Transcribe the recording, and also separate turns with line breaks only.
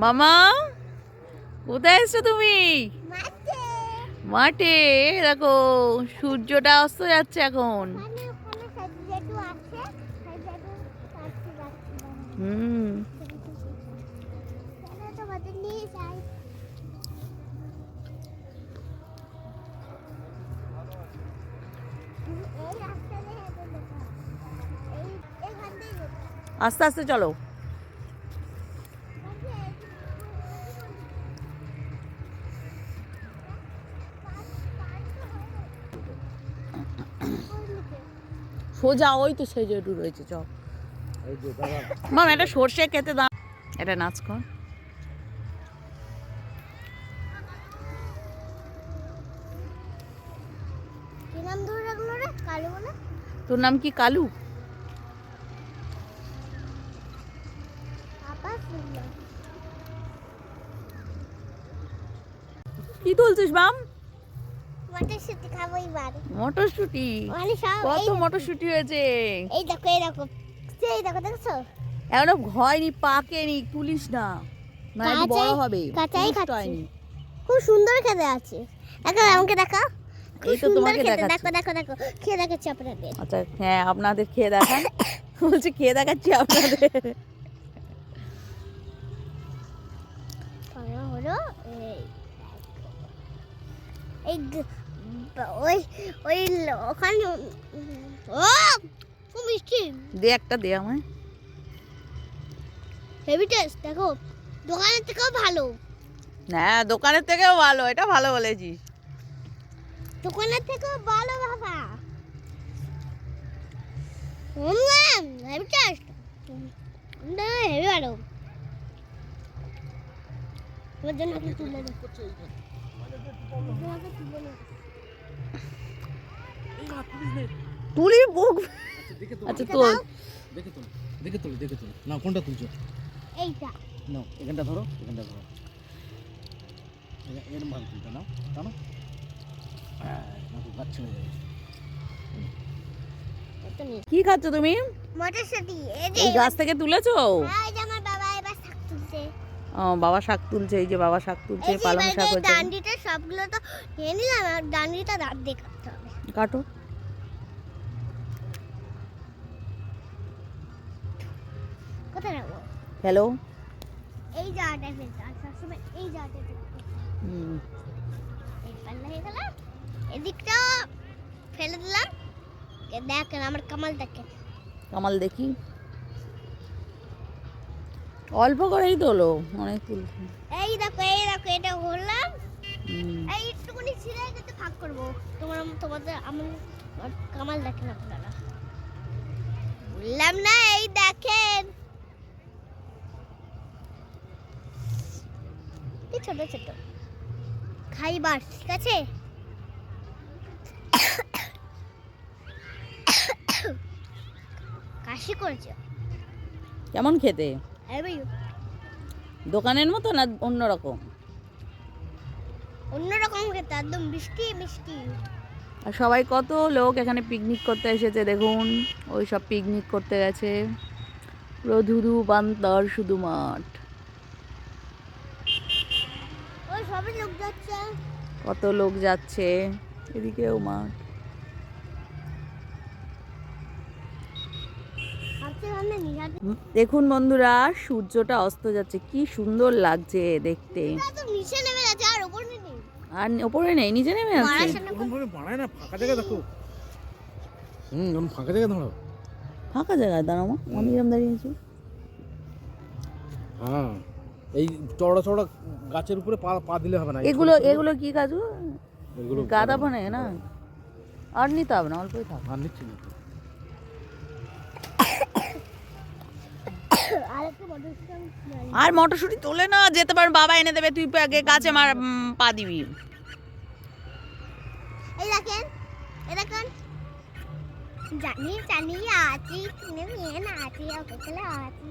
মামা কোথায় এসছো তুমি? মাঠে। দেখো সূর্যটা অস্ত যাচ্ছে এখন। হুম, আস্তে আস্তে চলো। সোজা ওই তো সেই যেটু রয়েছে চ। মাম এটা সর্ষে খেতে দাও। এটা নাচ কর। তোর নাম কি? কালু? কি তুলছিস মাম?
মটরশুঁটি খাবো এবার।
মটরশুঁটি? কত মটরশুঁটি হয়েছে?
এই দেখো এই দেখো, এই দেখো, দেখছো?
এখনো হয়নি, পাকেনি, তুলিস না, না একটু বড় হবে।
কাঁচাই
পুষ্ট
খাচ্ছি।
হয়নি।
খুব সুন্দর খেতে আছে। এখন আমাকে দেখা।
এই তো তোমাকে দেখাচ্ছি।
দেখো দেখো দেখো, খেয়ে দেখাচ্ছি আপনাদের।
আচ্ছা হ্যাঁ, আপনাদের খেয়ে দেখান। বলছি খেয়ে দেখাচ্ছি আপনাদের।
হলো এই ওই ওই ওখানে ও খুব মিষ্টি।
দে একটা দে আমায়।
Heavy taste. দেখো দোকানের থেকেও ভালো।
না দোকানের থেকেও ভালো, এটা ভালো বলেছিস।
দোকানের থেকেও ভালো বাবা। Heavy taste. না হেভি ভালো। তোমার জন্য কি তুলে দেব?
তুলি বুক। আচ্ছা তোল।
দেখে তোলো না, কোনটা তুলছো?
এইটা
না, এখানটা ধরো, এখানটা ধরো। এরকম ভাবে তুলতে নাও, জানো? হ্যাঁ, গাছ ছেড়ে যাবে।
কি খাচ্ছ তুমি?
মটরশুঁটি।
এই গাছ থেকে তুলেছো?
হ্যাঁ, এই যে আমার বাবা এবার শাক তুলছে।
ও বাবা শাক তুলছে, এই যে বাবা শাক তুলছে, পালং শাক হচ্ছে।
ডান্ডিটা সবগুলো তো নিয়ে নিলাম, আর ডান্ডিটা দাঁত দিয়ে কাটতে হবে।
কাটো।
কোথায় রাখবো?
হ্যালো।
এই জায়গাটায় ফেলতে আর সবসময় এই জায়গাটায় ফেলতে। এই পাল্লা হয়ে গেল, এদিকটা ফেলে দিলাম। দেখেন আমার কামাল দেখেন।
কামাল দেখি। অল্প করেই তোলো, অনেক তুলছি।
এই দেখো এটা হলাম। এই একটুখানি ছিঁড়ে যেতে ভাগ করবো। তোমাদের আমার কামাল দেখেন আপনারা। বললাম না, এই দেখেন কি ছোট ছোট খাইবার। ঠিক আছে, কাশি করছে।
কেমন খেতে?
এই
দোকানের মতো না অন্যরকম?
অন্যরকম খেতে, একদম মিষ্টি মিষ্টি।
আর সবাই কত লোক এখানে পিকনিক করতে এসেছে দেখুন। ওই সব পিকনিক করতে গেছে। পুরো ধুধু বান্তর শুধু মাঠ।
ওই সবাই লোক যাচ্ছে।
কত লোক যাচ্ছে, এদিকেও মাঠ। দেখুন বন্ধুরা, সূর্যটা অস্ত যাচ্ছে, কি সুন্দর লাগছে দেখতে।
নিচে নেমে যাচ্ছে, আর উপরে নেই।
আর ওপরে নেই, নিচে নেমে আছে।
বানায় না, ফাঁকা জায়গা দেখো। ফাঁকা জায়গা দাঁড়াও।
ফাঁকা জায়গায় দাঁড়াবো, আমি এরকম দাঁড়িয়েছি।
হ্যাঁ, এই চড়া চড়া গাছের উপরে পা দিলে হবে না।
এগুলো কি কাজু?
এগুলো
গাঁদা বনে না? আর নিতে হবে না, অল্পই থাক।
আর নিচ্ছি না।
আর মটরশুঁটি তোলে না যেতে পার, বাবা এনে দেবে, তুই আগে গাছে পা দিবি।
এই দেখেন জানি আছি, তুমি মেয়ে না আছি, ওকে আছি।